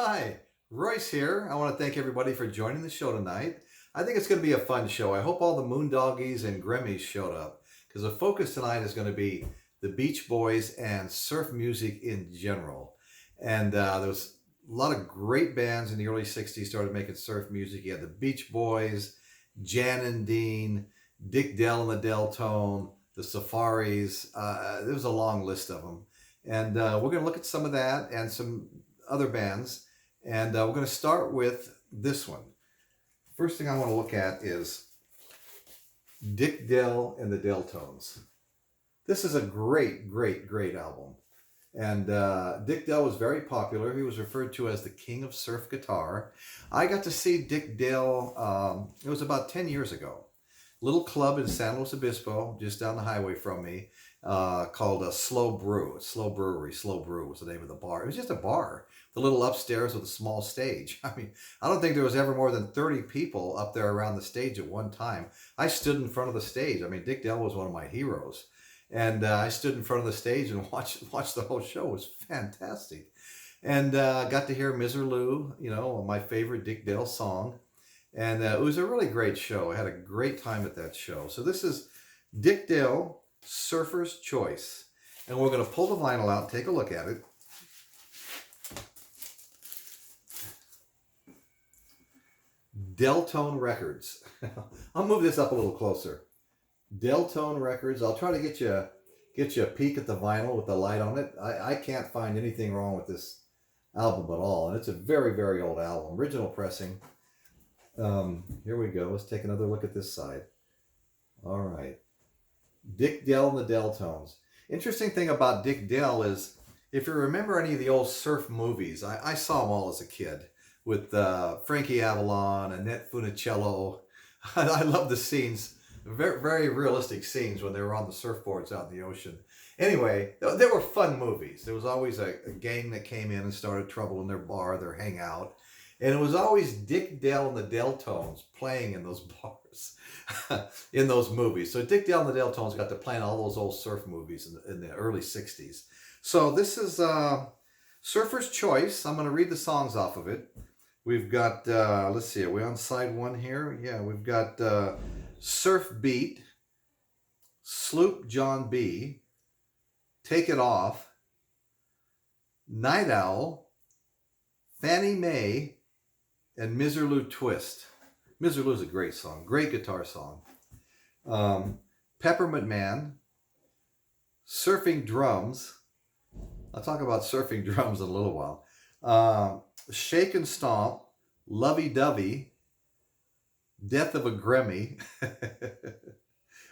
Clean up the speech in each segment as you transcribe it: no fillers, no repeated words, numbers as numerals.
Hi, Royce here. I want to thank everybody for joining the show tonight. I think it's going to be a fun show. I hope all the Moondoggies and Grimmies showed up because the focus tonight is going to be the Beach Boys and surf music in general. And there was a lot of great bands in the early 60s started making surf music. You had the Beach Boys, Jan and Dean, Dick Dale and the Deltone, the Safaris. There was a long list of them. And we're going to look at some of that and some other bands. And we're going to start with this one. First thing I want to look at is Dick Dale and the Deltones. This is a great, great, great album. And Dick Dale was very popular. He was referred to as the king of surf guitar. I got to see Dick Dale, it was about 10 years ago. Little club in San Luis Obispo, just down the highway from me, called Slow Brew. Slow Brewery, Slow Brew was the name of the bar. It was just a bar, the little upstairs with a small stage. I mean, I don't think there was ever more than 30 people up there around the stage at one time. I stood in front of the stage. I mean, Dick Dale was one of my heroes. And I stood in front of the stage and watched the whole show. It was fantastic. And got to hear Misirlou, you know, my favorite Dick Dale song. And it was a really great show. I had a great time at that show. So this is Dick Dale, Surfer's Choice. And we're going to pull the vinyl out, take a look at it. Deltone Records. I'll move this up a little closer. Deltone Records. I'll try to get you a peek at the vinyl with the light on it. I can't find anything wrong with this album at all. And it's a very, very old album. Original pressing. Here we go. Let's take another look at this side. All right. Dick Dale and the Deltones. Interesting thing about Dick Dale is, if you remember any of the old surf movies, I saw them all as a kid with Frankie Avalon, Annette Funicello. I love the scenes. Very, very realistic scenes when they were on the surfboards out in the ocean. Anyway, they were fun movies. There was always a gang that came in and started trouble in their bar, their hangout. And it was always Dick Dale and the Deltones playing in those bars, in those movies. So Dick Dale and the Deltones got to play in all those old surf movies in the early 60s. So this is Surfer's Choice. I'm going to read the songs off of it. We've got, let's see, are we on side one here? Yeah, we've got Surf Beat, Sloop John B, Take It Off, Night Owl, Fannie Mae, and Misirlou Twist. Misirlou is a great song, great guitar song. Peppermint Man, Surfing Drums. I'll talk about surfing drums in a little while. Shake and Stomp, Lovey Dovey, Death of a Grammy.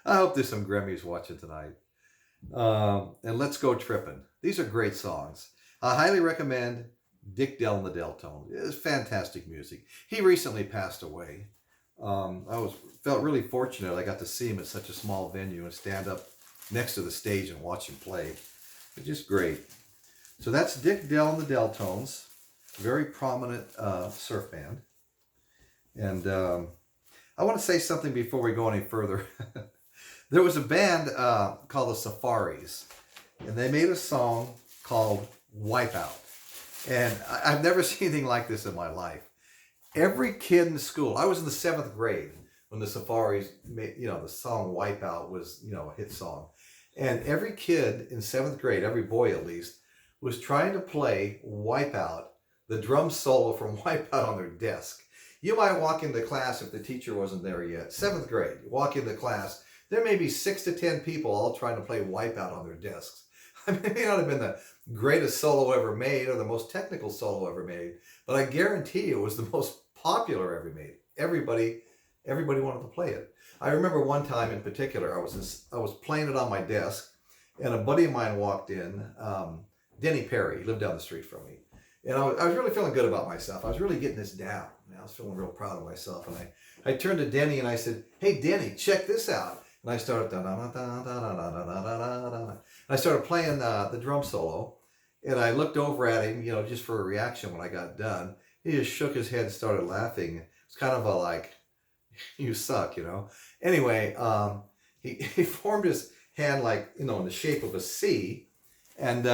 I hope there's some Grammys watching tonight. And Let's Go Trippin'. These are great songs. I highly recommend Dick Dale and the Deltones. It's fantastic music. He recently passed away. I felt really fortunate I got to see him at such a small venue and stand up next to the stage and watch him play. It's just great. So that's Dick Dale and the Deltones. Very prominent surf band. And I want to say something before we go any further. There was a band called the Safaris, and they made a song called Wipeout. And I've never seen anything like this in my life. Every kid in school, I was in the 7th grade when the Safaris made, you know, the song Wipeout was, you know, a hit song. And every kid in 7th grade, every boy at least, was trying to play Wipeout, the drum solo from Wipeout on their desk. You might walk into class if the teacher wasn't there yet. 7th grade, you walk into class, there may be 6 to 10 people all trying to play Wipeout on their desks. I mean, it may not have been the greatest solo ever made or the most technical solo ever made, but I guarantee it was the most popular ever made. Everybody wanted to play it. I remember one time in particular, I was playing it on my desk, and a buddy of mine walked in, Denny Perry, he lived down the street from me. And I was really feeling good about myself. I was really getting this down. I was feeling real proud of myself. And I turned to Denny and I said, "Hey, Denny, check this out." And I started, I started playing the drum solo. And I looked over at him, you know, just for a reaction when I got done. He just shook his head and started laughing. It's kind of a like, you suck, you know. Anyway, he formed his hand like, you know, in the shape of a C. And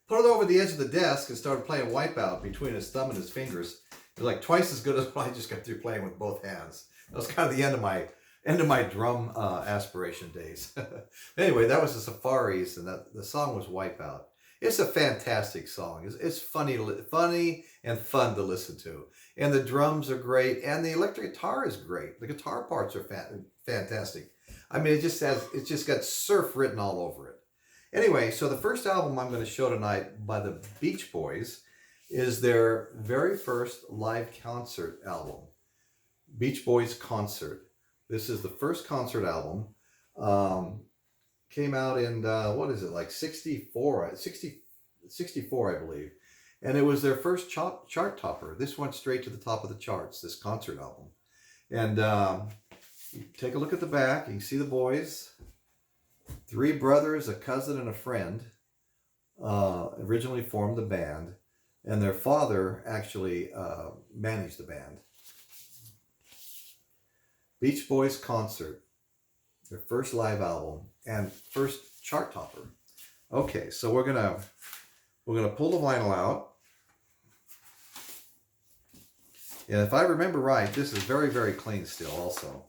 put it over the edge of the desk and started playing Wipeout between his thumb and his fingers. It was like twice as good as what I just got through playing with both hands. That was kind of the end of my drum aspiration days. Anyway, that was the Safaris, and the song was Wipeout. It's a fantastic song. It's funny and fun to listen to. And the drums are great, and the electric guitar is great. The guitar parts are fantastic. I mean, it's just got surf written all over it. Anyway, so the first album I'm going to show tonight by the Beach Boys is their very first live concert album, Beach Boys Concert. This is the first concert album. Came out in, what is it, like 64, I believe. And it was their first chart topper. This went straight to the top of the charts, this concert album. And you take a look at the back. You can see the boys. 3 brothers, a cousin, and a friend originally formed the band. And their father actually managed the band. Beach Boys Concert. Their first live album and first chart topper. Okay, so we're gonna pull the vinyl out. And if I remember right, this is very, very clean still also.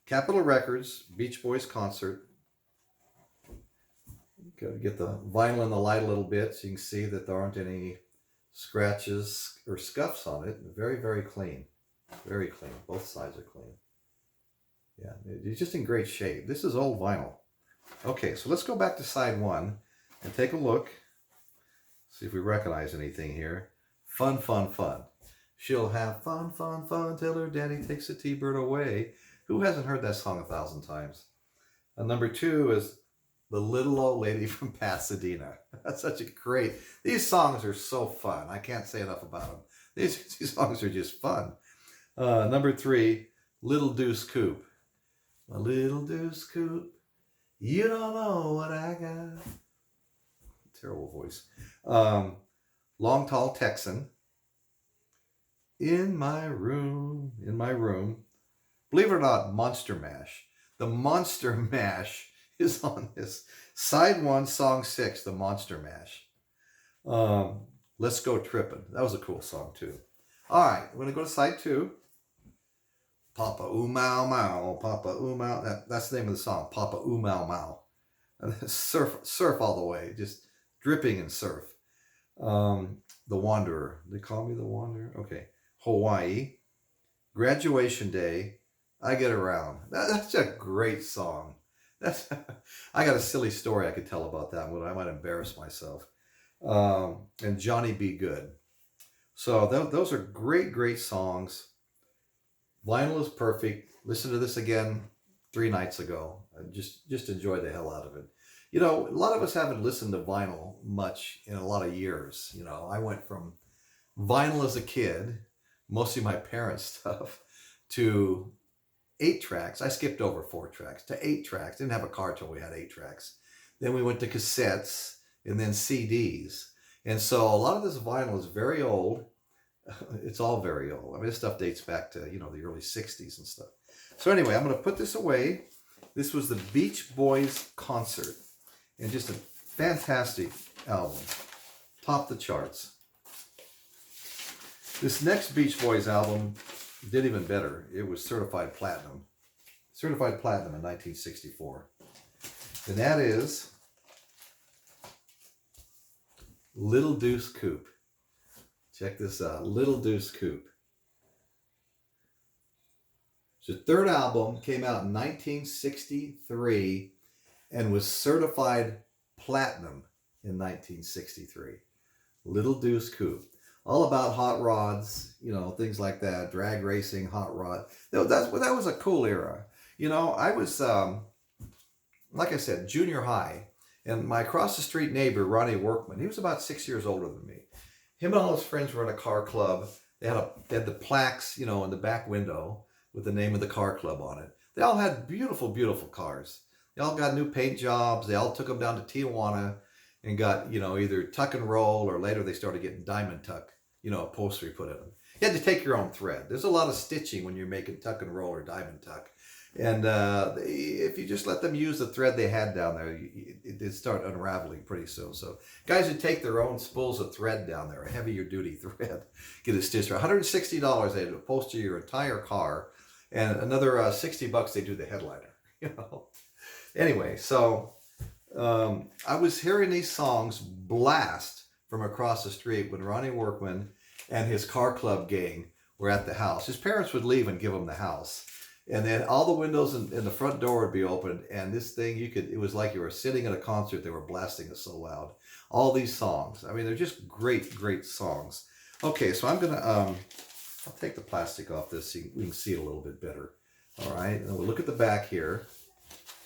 Capitol Records, Beach Boys Concert. Gotta get the vinyl in the light a little bit so you can see that there aren't any scratches or scuffs on it. Very, very clean. Very clean. Both sides are clean. Yeah, it's just in great shape. This is old vinyl. Okay, so let's go back to side 1 and take a look. See if we recognize anything here. Fun, fun, fun. She'll have fun, fun, fun till her daddy takes the T-bird away. Who hasn't heard that song 1,000 times? And number 2 is The Little Old Lady from Pasadena. That's such a great... These songs are so fun. I can't say enough about them. These songs are just fun. Number 3, Little Deuce Coupe. A little Deuce Coupe, you don't know what I got. Terrible voice. Long Tall Texan. In my room. Believe it or not, Monster Mash. The Monster Mash is on this. Side 1, song 6, the Monster Mash. Let's Go Trippin'. That was a cool song too. All right, we're going to go to side 2. Papa Ooh Mow Mow, Papa Ooh Mow. That's the name of the song, Papa Ooh Mow Mow. And surf all the way, just dripping in surf. The Wanderer. They call me the Wanderer? Okay. Hawaii. Graduation Day. I Get Around. That's a great song. I got a silly story I could tell about that one. I might embarrass myself. And Johnny Be Good. So those are great, great songs. Vinyl is perfect. Listen to this again 3 nights ago. I just enjoyed the hell out of it. You know, a lot of us haven't listened to vinyl much in a lot of years. You know, I went from vinyl as a kid, mostly my parents' stuff, to 8 tracks. I skipped over 4 tracks to 8 tracks. Didn't have a car till we had 8 tracks. Then we went to cassettes and then CDs. And so a lot of this vinyl is very old. It's all very old. I mean, this stuff dates back to, you know, the early 60s and stuff. So anyway, I'm going to put this away. This was the Beach Boys Concert. And just a fantastic album. Topped the charts. This next Beach Boys album did even better. It was certified platinum. Certified platinum in 1964. And that is Little Deuce Coupe. Check this out, Little Deuce Coupe. It's the 3rd album, came out in 1963 and was certified platinum in 1963. Little Deuce Coupe. All about hot rods, you know, things like that, drag racing, hot rod. That was a cool era. You know, I was, like I said, junior high, and my across the street neighbor, Ronnie Workman, he was about 6 years older than me. Him and all his friends were in a car club. They had the plaques, you know, in the back window with the name of the car club on it. They all had beautiful, beautiful cars. They all got new paint jobs. They all took them down to Tijuana and got, you know, either tuck and roll, or later they started getting diamond tuck, you know, upholstery put in them. You had to take your own thread. There's a lot of stitching when you're making tuck and roll or diamond tuck. And if you just let them use the thread they had down there, it start unraveling pretty soon. So guys who take their own spools of thread down there, a heavier duty thread, get it stitched for $160. They upholster your entire car, and another $60 they do the headliner. You know. Anyway, so I was hearing these songs blast from across the street when Ronnie Workman and his car club gang were at the house. His parents would leave and give him the house. And then all the windows in the front door would be open, and this thing, it was like you were sitting at a concert. They were blasting it so loud. All these songs. I mean, they're just great, great songs. Okay, so I'm gonna, I'll take the plastic off this so we can see it a little bit better. All right, and we'll look at the back here.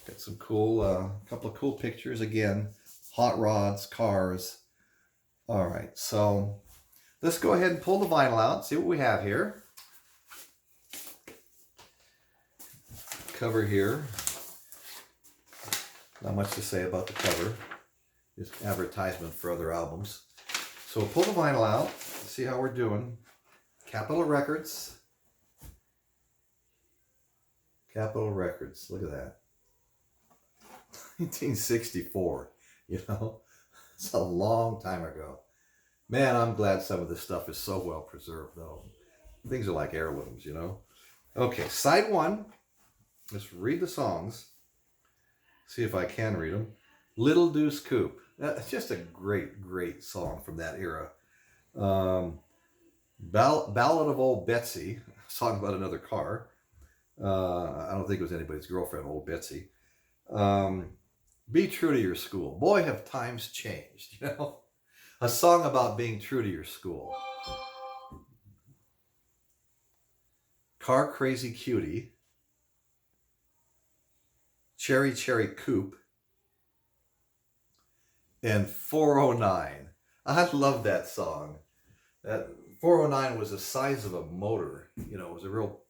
Got some cool, couple of cool pictures again. Hot rods, cars. All right, so let's go ahead and pull the vinyl out, see what we have here. Cover here. Not much to say about the cover. Just advertisement for other albums. So we'll pull the vinyl out. Let's see how we're doing. Capitol Records. Capitol Records. Look at that. 1964. You know, it's a long time ago. Man, I'm glad some of this stuff is so well preserved, though. Things are like heirlooms, you know. Okay, side one. Let's read the songs. See if I can read them. Little Deuce Coupe. That's just a great, great song from that era. Ballad of Old Betsy. A song about another car. I don't think it was anybody's girlfriend, Old Betsy. Be True to Your School. Boy, have times changed, you know. A song about being true to your school. Car Crazy Cutie. Cherry Cherry Coupe, and 409. I love that song. That 409 was the size of a motor. You know, it was a real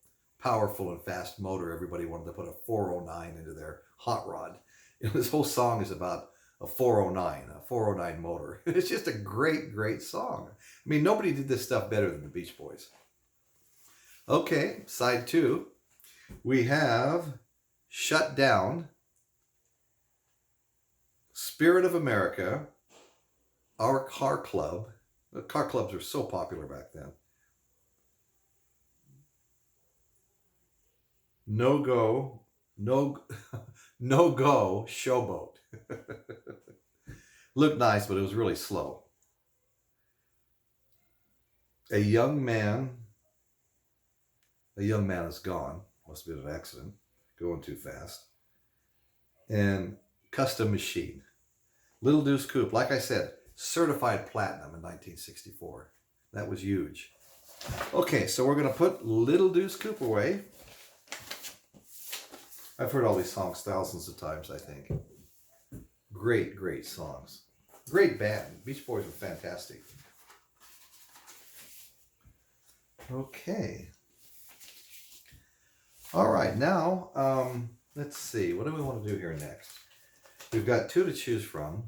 powerful and fast motor. Everybody wanted to put a 409 into their hot rod. You know, this whole song is about a 409 motor. It's just a great, great song. I mean, nobody did this stuff better than the Beach Boys. Okay, side two. We have Shut Down, Spirit of America, Our Car Club. The car clubs were so popular back then. No Go, No Go, Showboat. Looked nice, but it was really slow. A Young Man Is Gone. Must have been an accident. Going too fast. And Custom Machine. Little Deuce Coupe, like I said, certified platinum in 1964. That was huge. Okay, so we're going to put Little Deuce Coupe away. I've heard all these songs thousands of times, I think. Great, great songs. Great band. Beach Boys were fantastic. Okay. All right, now, let's see. What do we want to do here next? We've got two to choose from.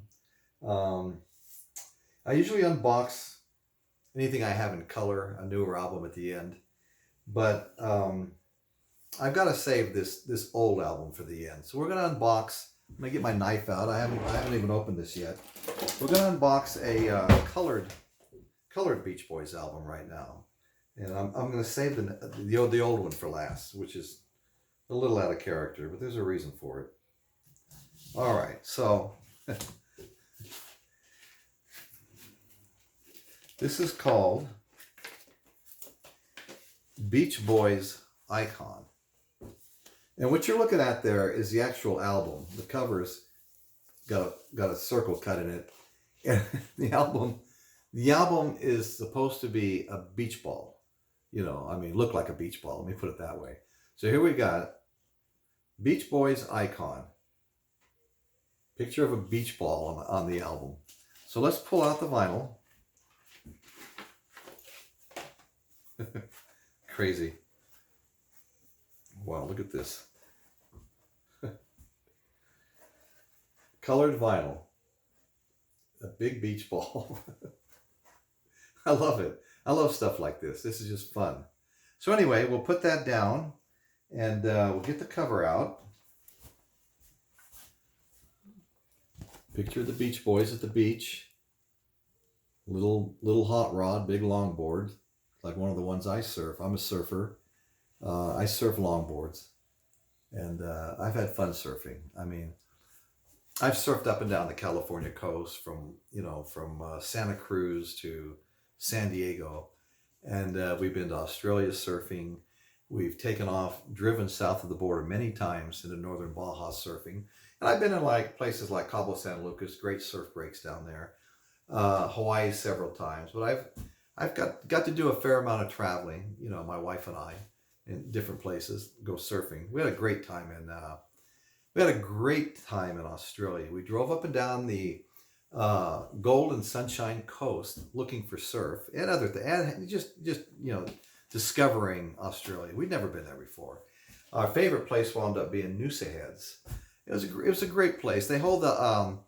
I usually unbox anything I have in color, a newer album at the end. But I've got to save this old album for the end. So we're going to unbox. I'm going to get my knife out. I haven't even opened this yet. We're going to unbox a colored Beach Boys album right now. And I'm going to save the old one for last, which is a little out of character, but there's a reason for it. All right, so this is called Beach Boys Icon. And what you're looking at there is the actual album. The cover's got a circle cut in it. And the album is supposed to be a beach ball. You know, I mean, look like a beach ball. Let me put it that way. So here we got Beach Boys Icon. Picture of a beach ball on the album. So let's pull out the vinyl. Crazy. Wow, look at this. Colored vinyl. A big beach ball. I love it. I love stuff like this. This is just fun. So anyway, we'll put that down. And we'll get the cover out. Picture the Beach Boys at the beach. Little hot rod, big longboard, like one of the ones I surf. I'm a surfer. I surf longboards, and I've had fun surfing. I mean, I've surfed up and down the California coast from Santa Cruz to San Diego, and we've been to Australia surfing. We've taken off, driven south of the border many times into northern Baja surfing, and I've been in like places like Cabo San Lucas, great surf breaks down there. Hawaii several times, but I've got to do a fair amount of traveling. You know, my wife and I, in different places, go surfing. We had a great time in Australia. We drove up and down the Gold and Sunshine Coast looking for surf and other things, and just discovering Australia. We'd never been there before. Our favorite place wound up being Noosa Heads. It was a great place. They hold the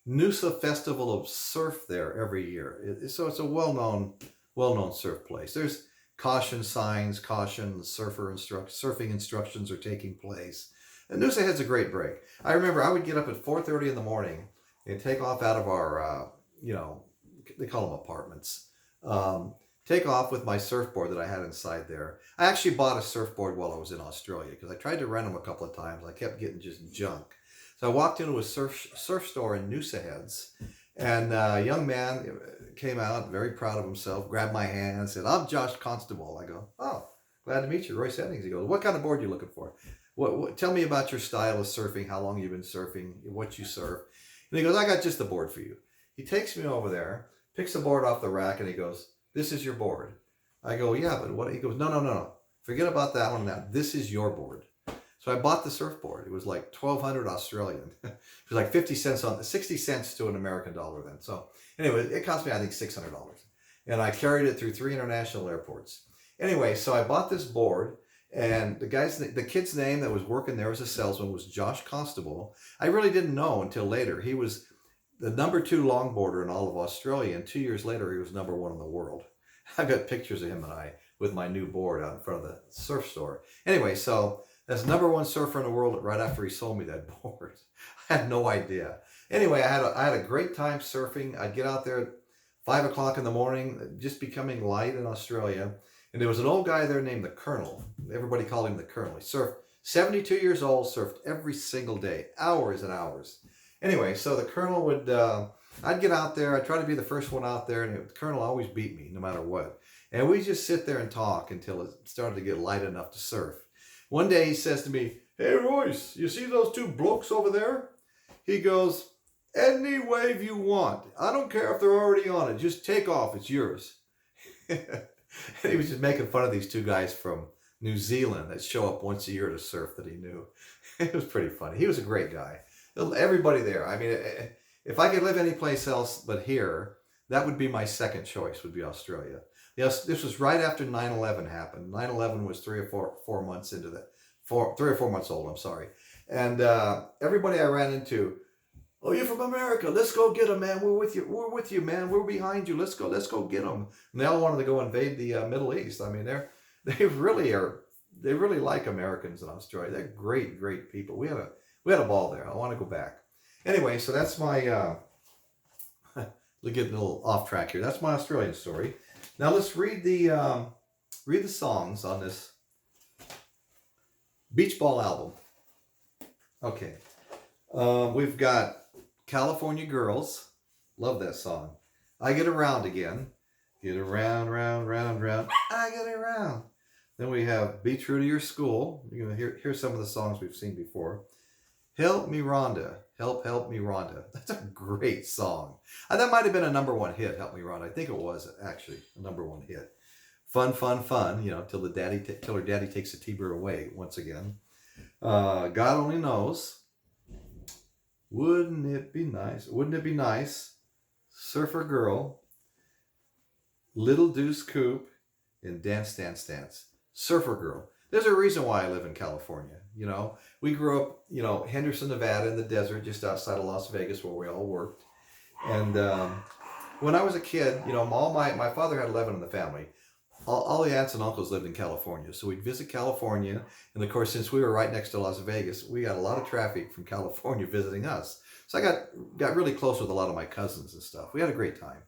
Noosa Festival of Surf there every year. So it's a well-known surf place. There's caution signs, caution, surfing instructions are taking place. And Noosa Head's a great break. I remember I would get up at 4:30 in the morning and take off out of our, they call them apartments. Take off with my surfboard that I had inside there. I actually bought a surfboard while I was in Australia because I tried to rent them a couple of times. I kept getting just junk. So I walked into a surf store in Noosa Heads, and a young man came out, very proud of himself, grabbed my hand and said, "I'm Josh Constable." I go, "Oh, glad to meet you, Royce Hennings." He goes, "What kind of board are you looking for? What tell me about your style of surfing, how long you've been surfing, what you surf." And he goes, "I got just the board for you." He takes me over there, picks the board off the rack, and he goes, "This is your board." I go, "Yeah, but what?" He goes, No. Forget about that one now. This is your board." So I bought the surfboard. It was like 1,200 Australian. It was like 60 cents to an American dollar then. So anyway, it cost me, I think, $600. And I carried it through 3 international airports. Anyway, so I bought this board, and the kid's name that was working there as a salesman was Josh Constable. I really didn't know until later. He was the #2 longboarder in all of Australia, and 2 years later, he was #1 in the world. I've got pictures of him and I with my new board out in front of the surf store. Anyway, so that's #1 surfer in the world right after he sold me that board. I had no idea. Anyway, I had a great time surfing. I'd get out there at 5 o'clock in the morning, just becoming light in Australia. And there was an old guy there named the Colonel. Everybody called him the Colonel. He surfed, 72 years old, surfed every single day, hours and hours. Anyway, so the Colonel would, I'd get out there. I'd try to be the first one out there, and the Colonel always beat me no matter what. And we just sit there and talk until it started to get light enough to surf. One day he says to me, "Hey Royce, you see those 2 blokes over there?" He goes, "Any wave you want. I don't care if they're already on it. Just take off. It's yours." And he was just making fun of these 2 guys from New Zealand that show up once a year to surf that he knew. It was pretty funny. He was a great guy. Everybody there. I mean, if I could live anyplace else but here, that would be my second choice, would be Australia. Yes, this was right after 9/11 happened. 9/11 was 3 or 4 months into that. 3 or 4 months old, I'm sorry. And everybody I ran into, "Oh, you're from America. Let's go get them, man. We're with you, man. We're behind you. Let's go get them." And they all wanted to go invade the Middle East. I mean, they really like Americans in Australia. They're great people. We had a ball there. I want to go back. Anyway, so that's my we're getting a little off track here. That's my Australian story. Now let's read the songs on this Beach Ball album. Okay. We've got California Girls. Love that song. I Get Around Again. Get around, round, round, round. I get around. Then we have Be True to Your School. You're going to hear some of the songs we've seen before. Help Me Rhonda. Help Me Rhonda. That's a great song. And that might have been a #1 hit, Help Me Rhonda. I think it was actually a #1 hit. Fun, till her daddy takes the T-bird away once again. God Only Knows. Wouldn't It Be Nice? Wouldn't It Be Nice? Surfer Girl. Little Deuce Coupe. And Dance, Dance, Dance. Surfer Girl. There's a reason why I live in California. You know, we grew up, Henderson, Nevada, in the desert, just outside of Las Vegas, where we all worked. And when I was a kid, my father had 11 in the family. all the aunts and uncles lived in California. So we'd visit California. And of course, since we were right next to Las Vegas, we got a lot of traffic from California visiting us. So I got really close with a lot of my cousins and stuff. We had a great time.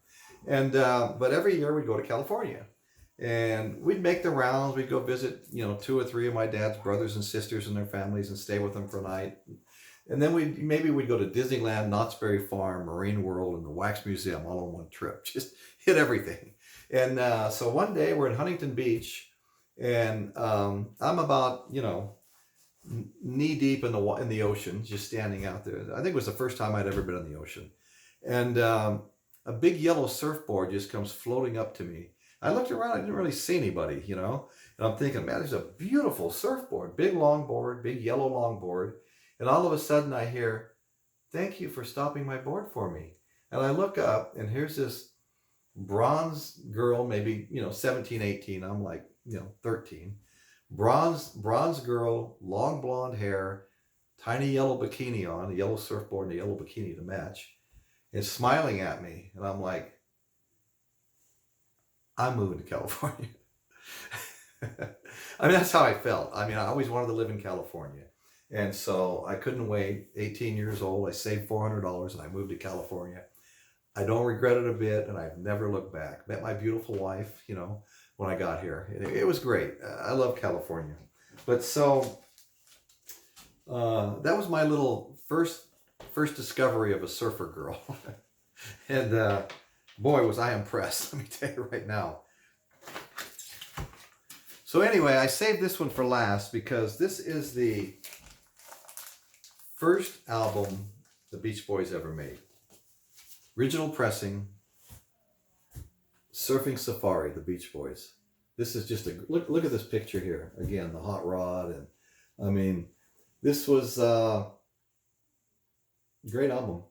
And, but every year we'd go to California and we'd make the rounds. We'd go visit, 2 or 3 of my dad's brothers and sisters and their families and stay with them for a night. And then maybe we'd go to Disneyland, Knott's Berry Farm, Marine World, and the Wax Museum all on one trip. Just hit everything. And so one day we're in Huntington Beach, and I'm about knee deep in the ocean, just standing out there. I think it was the first time I'd ever been in the ocean, and a big yellow surfboard just comes floating up to me. I looked around, I didn't really see anybody, and I'm thinking, man, there's a beautiful surfboard, big longboard, big yellow longboard. And all of a sudden I hear, "Thank you for stopping my board for me." And I look up, and here's this bronze girl, maybe, 17, 18. I'm like, 13. Bronze girl, long blonde hair, tiny yellow bikini on, a yellow surfboard and a yellow bikini to match, and smiling at me. And I'm like, I'm moving to California. I mean, that's how I felt. I mean, I always wanted to live in California. And so I couldn't wait. 18 years old, I saved $400 and I moved to California. I don't regret it a bit, and I've never looked back. Met my beautiful wife, when I got here. It was great. I love California. But so that was my little first discovery of a surfer girl. And boy, was I impressed, let me tell you right now. So anyway, I saved this one for last because this is the first album the Beach Boys ever made. Original pressing, Surfing Safari, the Beach Boys. This is just look at this picture here. Again, the hot rod, and I mean, this was a great album.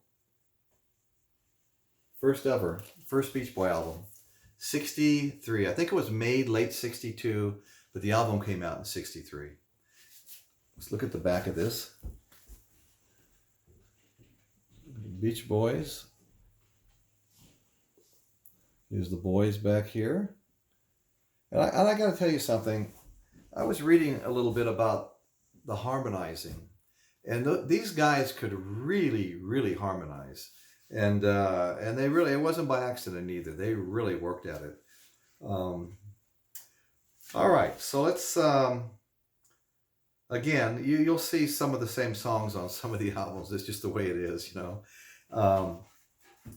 First Beach Boy album. 63. I think it was made late 62, but the album came out in 63. Let's look at the back of this. Beach Boys. Here's the boys back here. And I got to tell you something. I was reading a little bit about the harmonizing. And these guys could really, really harmonize. And they really, it wasn't by accident either. They really worked at it. All right, so let's, again, you'll see some of the same songs on some of the albums. It's just the way it is,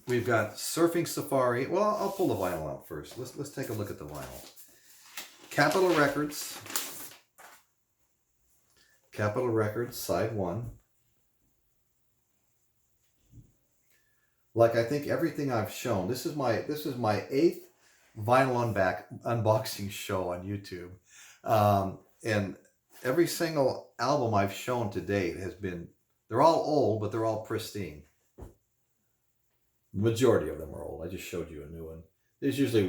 We've got Surfing Safari. Well, I'll pull the vinyl out first. Let's take a look at the vinyl. Capitol Records, side 1. Like I think everything I've shown, this is my 8th vinyl unboxing show on YouTube, and every single album I've shown to date they're all old, but they're all pristine. The majority of them are old. I just showed you a new one. There's usually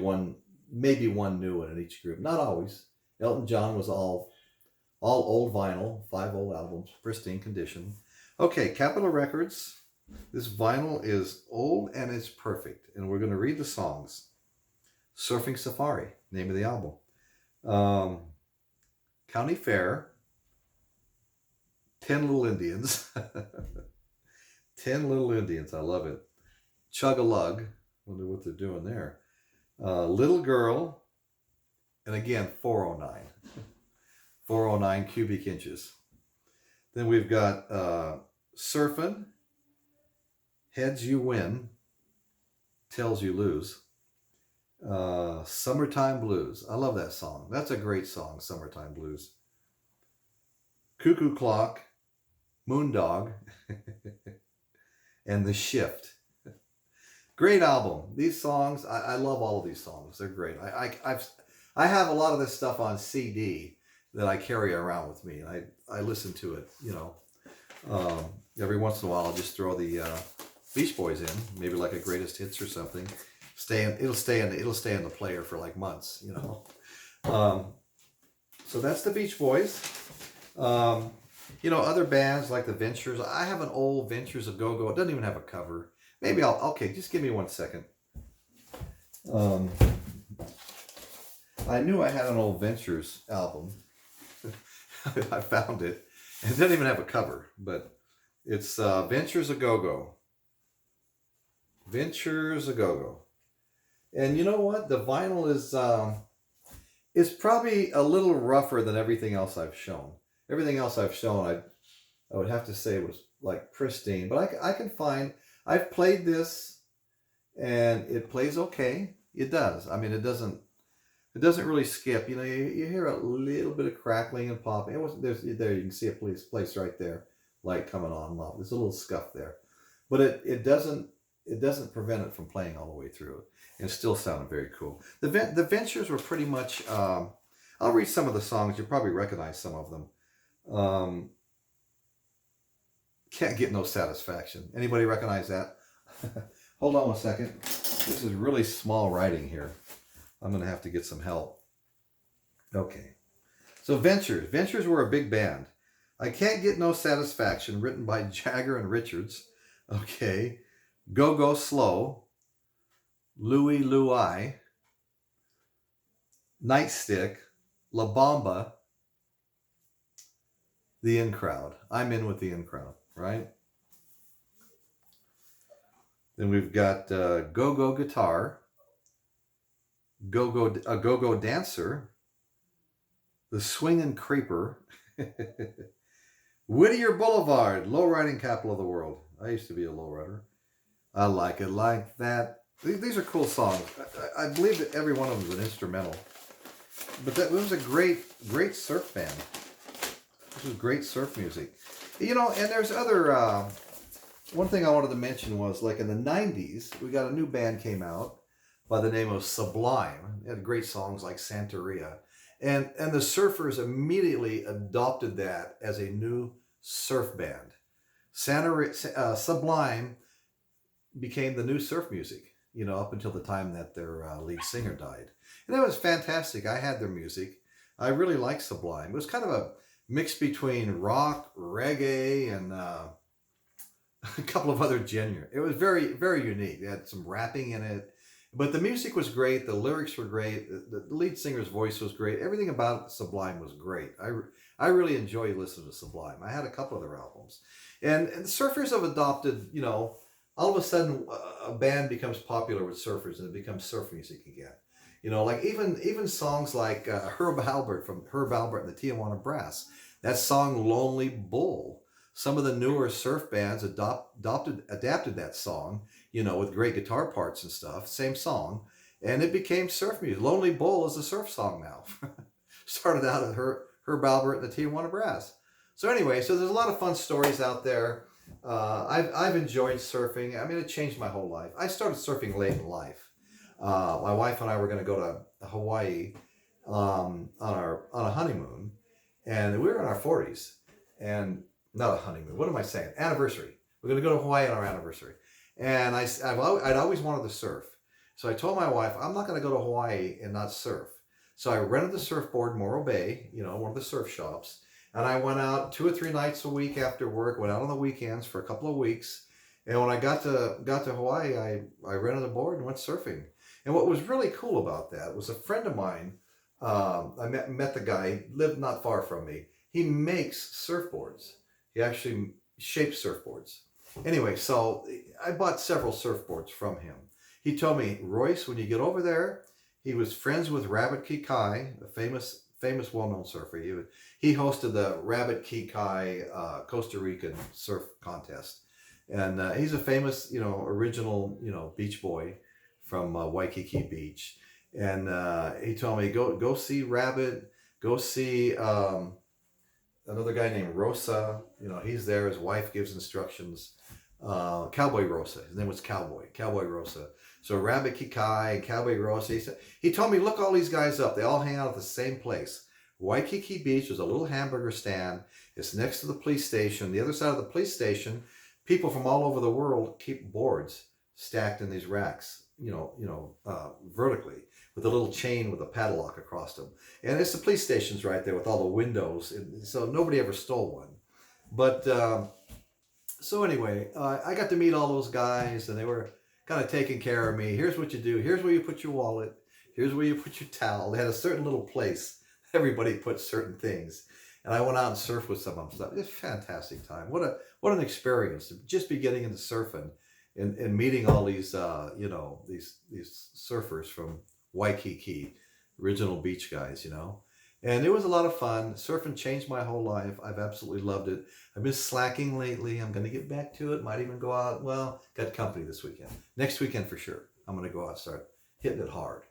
maybe one new one in each group. Not always. Elton John was all old vinyl, 5 old albums, pristine condition. Okay, Capitol Records. This vinyl is old and it's perfect. And we're going to read the songs. Surfing Safari, name of the album. County Fair. 10 Little Indians. 10 Little Indians, I love it. Chug-a-lug, wonder what they're doing there. Little Girl, and again, 409. 409 cubic inches. Then we've got Surfin', Heads You Win, Tails You Lose. Summertime Blues. I love that song. That's a great song, Summertime Blues. Cuckoo Clock, Moondog, and The Shift. Great album. These songs, I love all of these songs. They're great. I have a lot of this stuff on CD that I carry around with me. I listen to it, every once in a while. I'll just throw the Beach Boys in, maybe like a greatest hits or something. It'll stay in the player for like months, So that's the Beach Boys. Other bands like the Ventures. I have an old Ventures A Go-Go. It doesn't even have a cover. Maybe okay, just give me 1 second. I knew I had an old Ventures album. I found it. And it doesn't even have a cover, but it's Ventures A Go-Go. Ventures A Go-Go. And you know what? The vinyl is probably a little rougher than everything else I've shown. Everything else I've shown, I would have to say was like pristine. But I can find, I've played this and it plays okay. It does. I mean, it doesn't really skip. You know, you hear a little bit of crackling and popping. There you can see a place right there, light coming on. Well, there's a little scuff there, but it doesn't prevent it from playing all the way through. And still sounded very cool. The Ventures were pretty much. I'll read some of the songs. You'll probably recognize some of them. Can't Get No Satisfaction. Anybody recognize that? Hold on 1 second. This is really small writing here. I'm going to have to get some help. Okay. So Ventures. Ventures were a big band. I Can't Get No Satisfaction, written by Jagger and Richards. Okay. Go Go Slow. Louie Louie. Nightstick. La Bamba. The In Crowd. I'm in with the In Crowd, right? Then we've got Go Go Guitar. Go-Go Dancer, The Swingin' Creeper, Whittier Boulevard, lowriding capital of the world. I used to be a lowrider. I Like It Like That. These are cool songs. I believe that every one of them is an instrumental. But that was a great surf band. This was great surf music. You know, and there's other... one thing I wanted to mention was, like in the 90s, we got a new band came out by the name of Sublime. It had great songs like Santeria. And the surfers immediately adopted that as a new surf band. Sublime became the new surf music, you know, up until the time that their lead singer died. And that was fantastic. I had their music. I really liked Sublime. It was kind of a mix between rock, reggae, and a couple of other genres. It was very, very unique. It had some rapping in it. But the music was great. The lyrics were great. The lead singer's voice was great. Everything about Sublime was great. I really enjoyed listening to Sublime. I had a couple of their albums. And the surfers have adopted, you know, all of a sudden a band becomes popular with surfers and it becomes surf music again. You know, like even songs like Herb Albert from Herb Albert and the Tijuana Brass. That song, Lonely Bull. Some of the newer surf bands adapted that song, you know, with great guitar parts and stuff, same song, and it became surf music. Lonely Bull is a surf song now. Started out at Herb Albert and the Tijuana Brass. So anyway, so there's a lot of fun stories out there. I've enjoyed surfing. I mean, it changed my whole life. I started surfing late in life. My wife and I were going to go to Hawaii on a honeymoon, and we were in our 40s, and not a honeymoon. What am I saying? Anniversary. We're going to go to Hawaii on our anniversary. And I'd always wanted to surf. So I told my wife, I'm not going to go to Hawaii and not surf. So I rented the surfboard in Morro Bay, you know, one of the surf shops. And I went out 2 or 3 nights a week after work, went out on the weekends for a couple of weeks. And when I got to Hawaii, I rented a board and went surfing. And what was really cool about that was a friend of mine, I met the guy, lived not far from me. He makes surfboards. He actually shapes surfboards. Anyway, so I bought several surfboards from him. He told me, Royce, when you get over there, he was friends with Rabbit Kikai, a famous well-known surfer. He hosted the Rabbit Kikai Costa Rican surf contest. And he's a famous, you know, original, you know, beach boy from Waikiki Beach. And he told me, go see Rabbit, go see another guy named Rosa. You know, he's there. His wife gives instructions. Cowboy Rosa. His name was Cowboy Rosa. So Rabbit Kikai and Cowboy Rosa. He told me, look all these guys up. They all hang out at the same place. Waikiki Beach is a little hamburger stand. It's next to the police station. The other side of the police station, people from all over the world keep boards stacked in these racks, vertically, with a little chain with a padlock across them. And it's the police stations right there with all the windows. And so nobody ever stole one. But so anyway, I got to meet all those guys, and they were kind of taking care of me. Here's what you do. Here's where you put your wallet. Here's where you put your towel. They had a certain little place. Everybody put certain things. And I went out and surfed with some of them. So it was a fantastic time. What an experience to just be getting into surfing and meeting all these, you know, these surfers from Waikiki, original beach guys, you know. And it was a lot of fun. Surfing changed my whole life. I've absolutely loved it. I've been slacking lately. I'm going to get back to it. Might even go out. Well, got company this weekend. Next weekend for sure. I'm going to go out and start hitting it hard.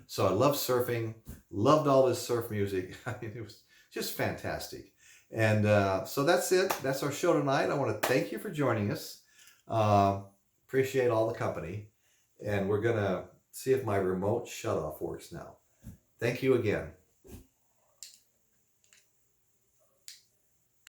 So I love surfing. Loved all this surf music. I mean, it was just fantastic. And so that's it. That's our show tonight. I want to thank you for joining us. Appreciate all the company. And we're going to see if my remote shutoff works now. Thank you again.